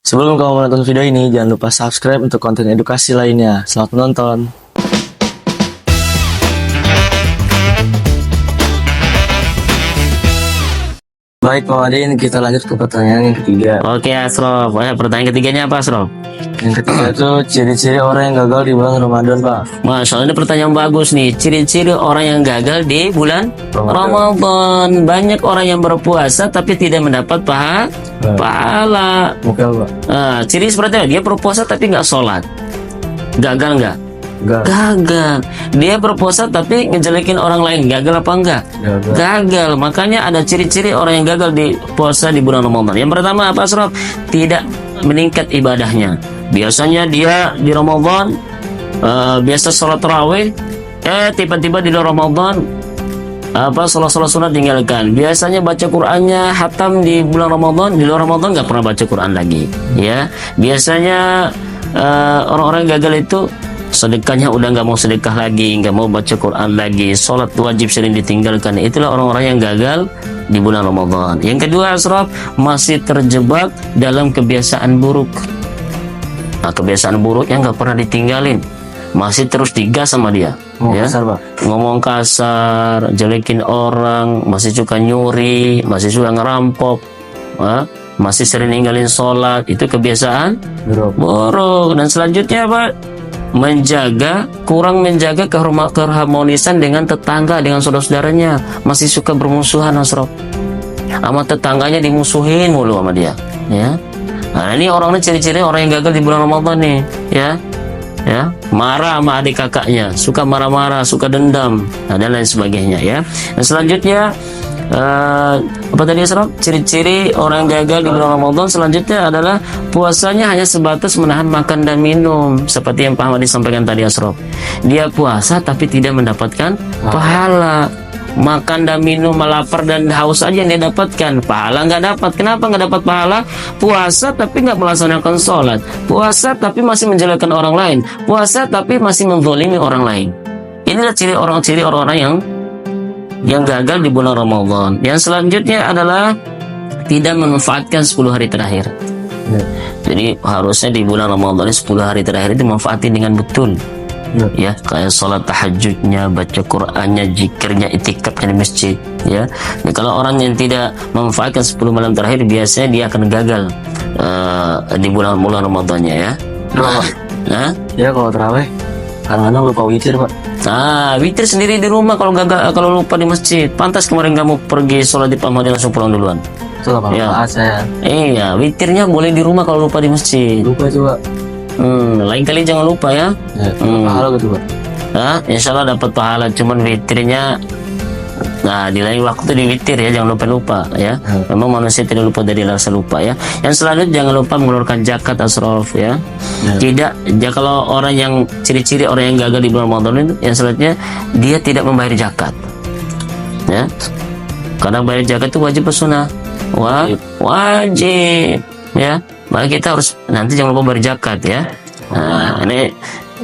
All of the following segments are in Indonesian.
Sebelum kamu menonton video ini, jangan lupa subscribe untuk konten edukasi lainnya. Selamat menonton. Baik, Pak Wadin, kita lanjut ke pertanyaan yang ketiga. Oke, Asrof. Pertanyaan ketiganya apa, Asrof? Yang ketiga itu ciri-ciri orang yang gagal di bulan Ramadan, Pak. Masya Allah, ini pertanyaan bagus nih. Ciri-ciri orang yang gagal di bulan Ramadan. Banyak orang yang berpuasa tapi tidak mendapat pahala. Bukan, Pak. Ciri seperti apa? Dia berpuasa tapi nggak sholat. Gagal nggak? Gagal. Dia berpuasa tapi ngejelekin orang lain. Gagal apa enggak? Gagal. Makanya ada ciri-ciri orang yang gagal di puasa di bulan Ramadan. Yang pertama apa, Asrof? Tidak meningkat ibadahnya. Biasanya dia di Ramadan biasa sholat tarawih, tiba-tiba di luar Ramadan sholat sunat tinggalkan. Biasanya baca Qur'annya hatam di bulan Ramadan, di luar Ramadan nggak pernah baca Qur'an lagi. Ya, biasanya orang-orang gagal itu sedekahnya udah nggak mau sedekah lagi, nggak mau baca Quran lagi, sholat wajib sering ditinggalkan. Itulah orang-orang yang gagal di bulan Ramadan. Yang kedua, Asrof, masih terjebak dalam kebiasaan buruk. Kebiasaan buruk yang nggak pernah ditinggalin, masih terus digas sama dia. Kasar, Pak. Ngomong kasar, jelekin orang, masih suka nyuri, masih suka ngerampok, masih sering ninggalin sholat. Itu kebiasaan buruk. Dan selanjutnya apa? Kurang menjaga keharmonisan dengan tetangga, dengan saudara-saudaranya. Masih suka bermusuhan, Asrof. Sama tetangganya dimusuhin mulu sama dia, ya. Nah, ini orangnya ciri-ciri orang yang gagal di bulan Ramadan nih, ya. Marah sama adik kakaknya, suka marah-marah, suka dendam, dan lain sebagainya, ya. Dan selanjutnya apa tadi, Asrof? Ciri-ciri orang yang gagal di bulan Ramadan selanjutnya adalah puasanya hanya sebatas menahan makan dan minum, seperti yang Pak Ahmad disampaikan tadi, Asrof. Dia puasa tapi tidak mendapatkan pahala. Makan dan minum, lapar dan haus aja yang dia dapatkan, pahala nggak dapat. Kenapa nggak dapat pahala? Puasa tapi nggak melaksanakan sholat, puasa tapi masih menjelekkan orang lain, puasa tapi masih menzalimi orang lain. Inilah ciri orang-orang yang gagal di bulan Ramadan. Yang selanjutnya adalah tidak memanfaatkan 10 hari terakhir. Jadi harusnya di bulan Ramadan 10 hari terakhir itu dimanfaatin dengan betul. Ya, kayak sholat tahajudnya, baca Qur'annya, zikirnya, itikafnya di masjid, ya. Nah, kalau orang yang tidak memanfaatkan 10 malam terakhir, biasanya dia akan gagal di bulan Ramadannya, ya. Ya, kalau tarawih kadang-kadang lupa witir, Pak. Witir sendiri di rumah kalau lupa di masjid. Pantas kemarin kamu pergi sholat di Pamadi langsung pulang duluan. Betul, Pak. Ya. Saya. Iya, witirnya boleh di rumah kalau lupa di masjid. Lupa coba. Lain kali jangan lupa, ya. Pahala gitu, Pak. Insya Allah dapat pahala. Cuman witirnya, di lain waktu di witir, ya, jangan lupa, ya. Memang manusia tidak lupa dari rasa lupa, ya. Yang selanjutnya jangan lupa mengeluarkan zakat, Asrof, ya. Kalau orang yang ciri-ciri orang yang gagal di bulan Ramadan itu, yang selanjutnya dia tidak membayar zakat, ya. Karena bayar zakat itu wajib sunnah, wajib, ya. Maka kita harus nanti jangan lupa bayar zakat, ya.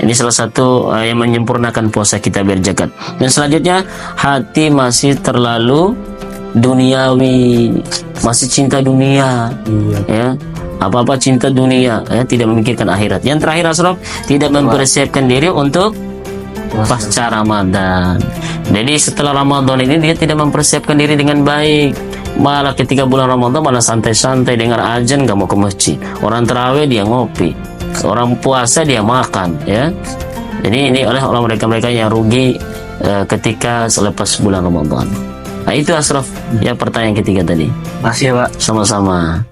Ini salah satu yang menyempurnakan puasa kita, bayar zakat. Dan selanjutnya, hati masih terlalu duniawi, masih cinta dunia, ya. Apa-apa cinta dunia, ya, tidak memikirkan akhirat. Yang terakhir, Asrof, tidak mempersiapkan diri untuk pasca Ramadan. Jadi setelah Ramadan ini dia tidak mempersiapkan diri dengan baik. Malah ketika bulan Ramadan malah santai-santai, dengar azan gak mau ke masjid. Orang tarawih dia ngopi, orang puasa dia makan, ya. Jadi ini oleh orang mereka yang rugi ketika selepas bulan Ramadan. Nah, itu, Asrof, ya, pertanyaan ketiga tadi. Makasih ya, Pak. Sama-sama.